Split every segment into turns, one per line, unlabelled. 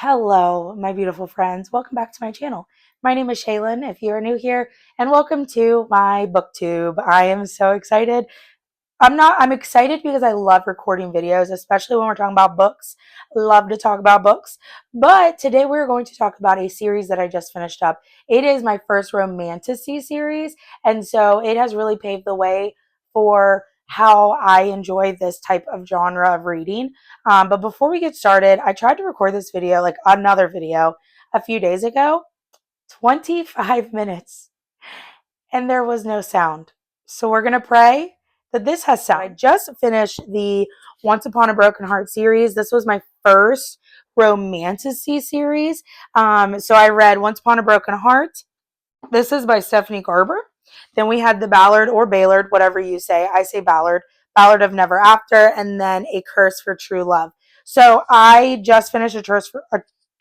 Hello, my beautiful friends. Welcome back to my channel. My name is Shaylin, if you are new here, and welcome to my booktube. I am so excited. I'm excited because I love recording videos, especially when we're talking about books. Love to talk about books. But today we're going to talk about a series that I just finished up. It is my first romantasy series, and so it has really paved the way for how I enjoy this type of genre of reading. But before we get started, I tried to record this video, like another video, a few days ago, 25 minutes, and there was no sound. So we're going to pray that this has sound. I just finished the Once Upon a Broken Heart series. This was my first romantasy series. So I read Once Upon a Broken Heart. This is by Stephanie Garber. Then we had The Ballad or Ballard, whatever you say. I say Ballard. Ballad of Never After, and then A Curse for True Love. So I just finished a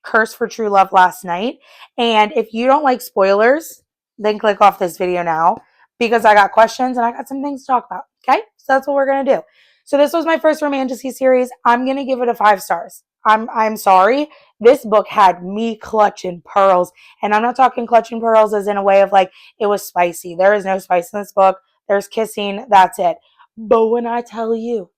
Curse for True Love last night. And if you don't like spoilers, then click off this video now because I got questions and I got some things to talk about. Okay? So that's what we're going to do. So this was my first romantasy series. I'm going to give it a 5 stars. I'm sorry. This book had me clutching pearls. And I'm not talking clutching pearls as in a way of like it was spicy. There is no spice in this book. There's kissing. That's it. But when I tell you,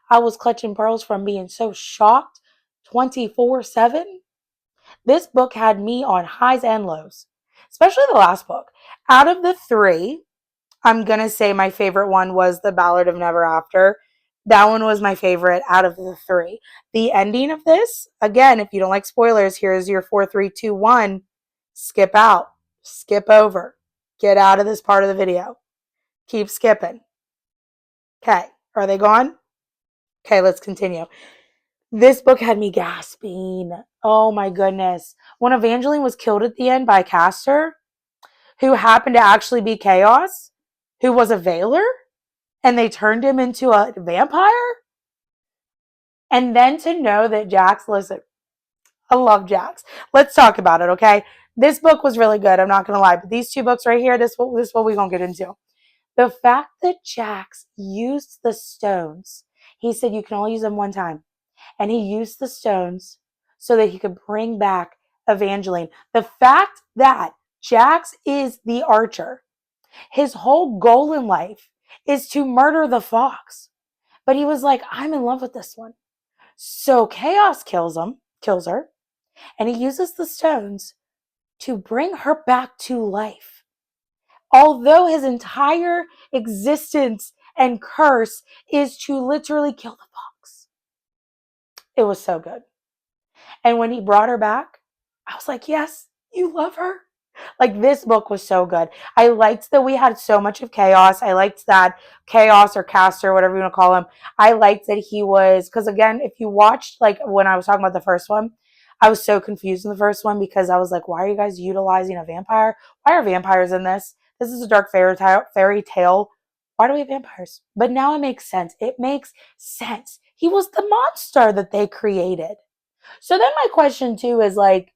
I was clutching pearls from being so shocked 24/7. This book had me on highs and lows, especially the last book. Out of the three, I'm going to say my favorite one was The Ballad of Never After. That one was my favorite out of the three. The ending of this, again, if you don't like spoilers, here's your 4, 3, 2, 1. Skip out, skip over, get out of this part of the video. Keep skipping. Okay, are they gone? Okay, let's continue. This book had me gasping. Oh my goodness. When Evangeline was killed at the end by Castor, who happened to actually be Chaos, who was a Veiler, and they turned him into a vampire? And then to know that Jax, listen, I love Jax. Let's talk about it, okay? This book was really good, I'm not going to lie, but these two books right here, this is what we're going to get into. The fact that Jax used the stones, he said you can only use them one time. And he used the stones so that he could bring back Evangeline. The fact that Jax is the archer, his whole goal in life is to murder the fox. But he was like, I'm in love with this one. So Chaos kills her, and he uses the stones to bring her back to life. Although his entire existence and curse is to literally kill the fox. It was so good. And when he brought her back, I was like, yes, you love her. Like, this book was so good. I liked that we had so much of Chaos. I liked that Chaos or Castor, whatever you want to call him. I liked that he was, because again, if you watched, like when I was talking about the first one, I was so confused in the first one because I was like, why are you guys utilizing a vampire? Why are vampires in this? This is a dark fairy tale. Why do we have vampires? But now it makes sense. It makes sense. He was the monster that they created. So then my question too is like,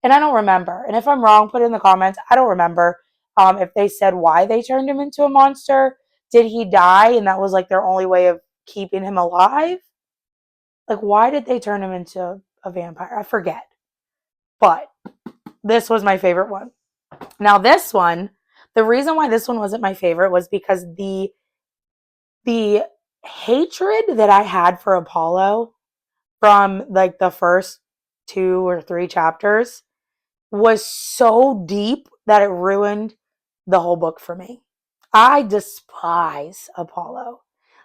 and I don't remember. And if I'm wrong, put it in the comments. I don't remember if they said why they turned him into a monster. Did he die and that was like their only way of keeping him alive? Like, why did they turn him into a vampire? I forget. But this was my favorite one. Now this one, the reason why this one wasn't my favorite was because the hatred that I had for Apollo from like the first 2 or 3 chapters was so deep that it ruined the whole book for me. I despise Apollo.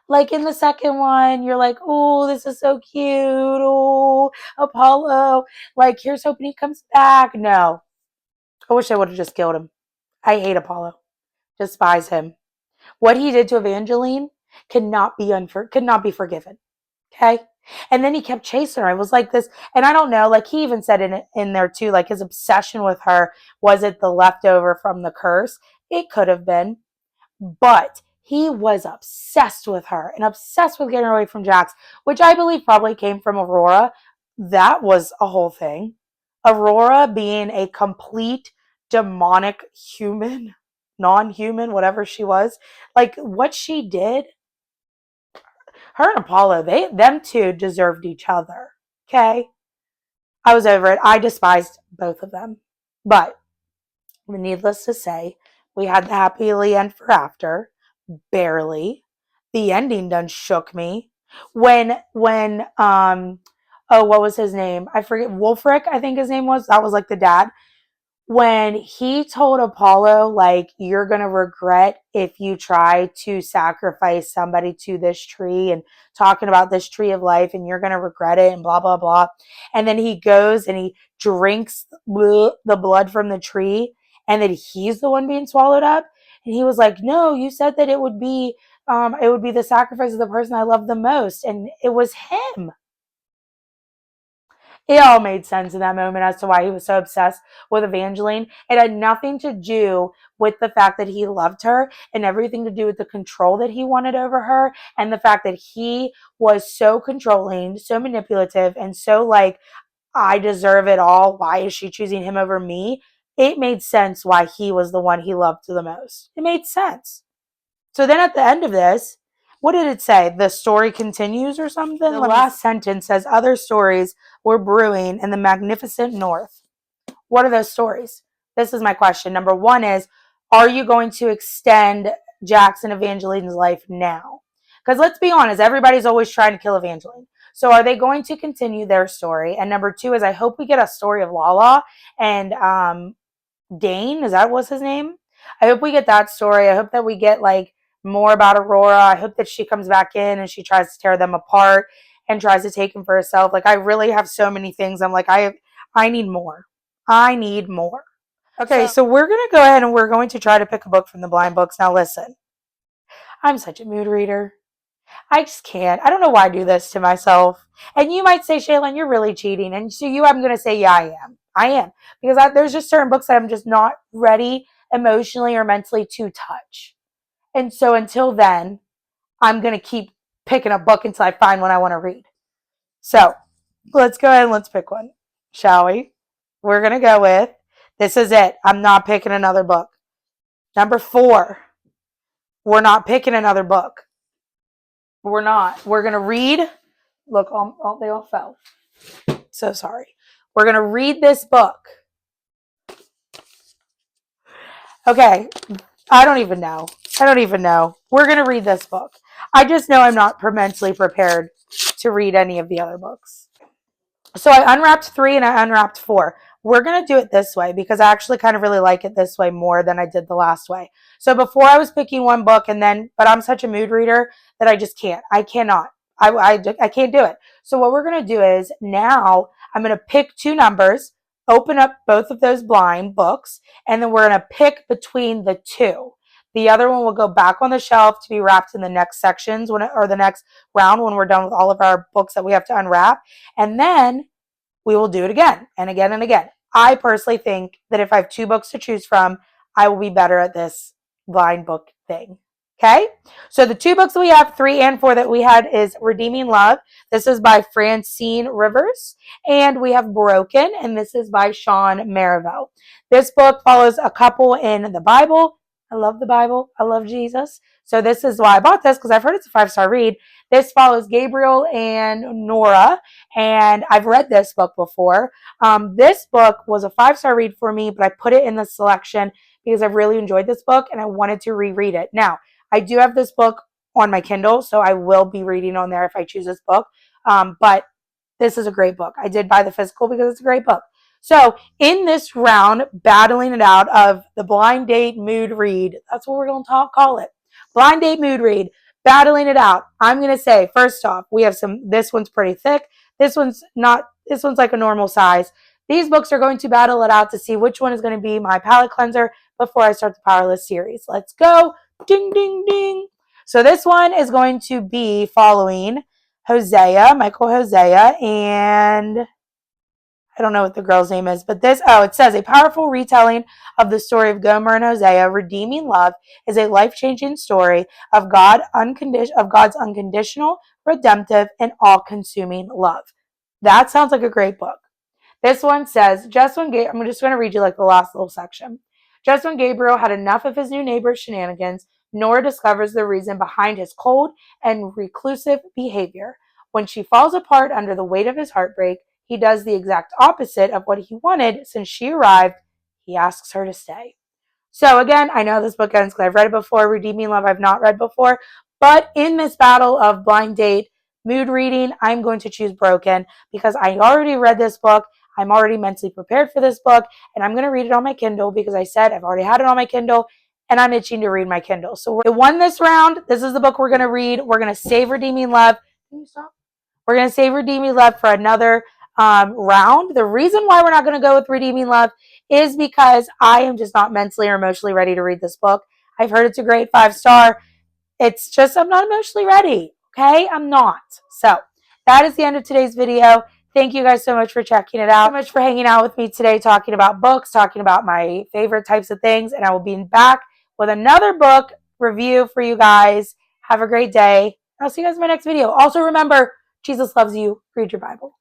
Like in the second one, you're like, oh, this is so cute. Oh, Apollo. Like, here's hoping he comes back. No. I wish I would have just killed him. I hate Apollo. Despise him. What he did to Evangeline could not be forgiven. Okay? And then he kept chasing her. I was like this, and I don't know, like he even said in there too, like his obsession with her, was it the leftover from the curse? It could have been, but he was obsessed with her and obsessed with getting her away from Jax, which I believe probably came from Aurora. That was a whole thing. Aurora being a complete demonic human, non-human, whatever she was, like what she did, her and Apollo, them two deserved each other. Okay? I was over it. I despised both of them. But needless to say, we had the happily end for after. Barely. The ending done shook me. When oh, what was his name? I forget. Wolfric, I think his name was. That was like the dad. When he told Apollo, like, you're going to regret if you try to sacrifice somebody to this tree, and talking about this tree of life, and you're going to regret it, and blah, blah, blah. And then he goes and he drinks the blood from the tree, and then he's the one being swallowed up. And he was like, no, you said that it would be the sacrifice of the person I love the most. And it was him. It all made sense in that moment as to why he was so obsessed with Evangeline. It had nothing to do with the fact that he loved her, and everything to do with the control that he wanted over her, and the fact that he was so controlling, so manipulative, and so like, I deserve it all. Why is she choosing him over me? It made sense why he was the one he loved the most. It made sense. So then at the end of this, what did it say? The story continues or something? The last sentence says other stories were brewing in the magnificent north. What are those stories? This is my question. Number one is, are you going to extend Jackson Evangeline's life now? Because let's be honest, everybody's always trying to kill Evangeline. So are they going to continue their story? And number two is, I hope we get a story of Lala and Dane. Is that what's his name? I hope we get that story. I hope that we get like more about Aurora. I hope that she comes back in and she tries to tear them apart and tries to take him for herself. Like, I really have so many things. I'm like, I need more. I need more. Okay, so we're going to go ahead and we're going to try to pick a book from the blind books. Now listen, I'm such a mood reader. I just can't. I don't know why I do this to myself. And you might say, Shaylin, you're really cheating. And to you, I'm going to say, yeah, I am. I am. Because there's just certain books that I'm just not ready emotionally or mentally to touch. And so until then, I'm going to keep picking a book until I find one I want to read. So let's go ahead and let's pick one, shall we? We're going to go with, this is it. I'm not picking another book. Number 4, we're not picking another book. We're not. We're going to read. Look, they all fell. So sorry. We're going to read this book. Okay. I don't even know. We're going to read this book. I just know I'm not mentally prepared to read any of the other books. So I unwrapped 3 and I unwrapped 4. We're going to do it this way because I actually kind of really like it this way more than I did the last way. So before I was picking one book but I'm such a mood reader that I just can't. I cannot. I can't do it. So what we're going to do is now I'm going to pick 2 numbers, open up both of those blind books, and then we're going to pick between the 2. The other one will go back on the shelf to be wrapped in the next sections or the next round when we're done with all of our books that we have to unwrap. And then we will do it again and again and again. I personally think that if I have 2 books to choose from, I will be better at this blind book thing. Okay? So the 2 books that we have, 3 and 4 that we had, is Redeeming Love. This is by Francine Rivers. And we have Broken, and this is by Sean Mariveau. This book follows a couple in the Bible. I love the Bible. I love Jesus. So this is why I bought this, because I've heard it's a 5-star read. This follows Gabriel and Nora, and I've read this book before. This book was a 5-star read for me, but I put it in the selection because I've really enjoyed this book and I wanted to reread it. Now, I do have this book on my Kindle, so I will be reading on there if I choose this book. But this is a great book. I did buy the physical because it's a great book. So in this round, battling it out of the blind date mood read, that's what we're going to call it. Blind date mood read, battling it out. I'm going to say, first off, we have this one's pretty thick. This one's like a normal size. These books are going to battle it out to see which one is going to be my palate cleanser before I start the Powerless series. Let's go. Ding, ding, ding. So this one is going to be following Michael Hosea, and I don't know what the girl's name is, but it says a powerful retelling of the story of Gomer and Hosea. Redeeming Love is a life-changing story of God's unconditional, redemptive, and all-consuming love. That sounds like a great book. This one says, I'm just going to read you like the last little section. Just when Gabriel had enough of his new neighbor's shenanigans, Nora discovers the reason behind his cold and reclusive behavior. When she falls apart under the weight of his heartbreak, he does the exact opposite of what he wanted. Since she arrived, he asks her to stay. So again, I know this book ends because I've read it before. Redeeming Love I've not read before. But in this battle of blind date, mood reading, I'm going to choose Broken because I already read this book. I'm already mentally prepared for this book, and I'm going to read it on my Kindle because I said I've already had it on my Kindle, and I'm itching to read my Kindle. So we won this round. This is the book we're going to read. We're going to save Redeeming Love. Can you stop? We're going to save Redeeming Love for another round. The reason why we're not going to go with Redeeming Love is because I am just not mentally or emotionally ready to read this book. I've heard it's a great 5-star. It's just I'm not emotionally ready. Okay? I'm not. So that is the end of today's video. Thank you guys so much for checking it out. So much for hanging out with me today, talking about books, talking about my favorite types of things. And I will be back with another book review for you guys. Have a great day. I'll see you guys in my next video. Also remember, Jesus loves you. Read your Bible.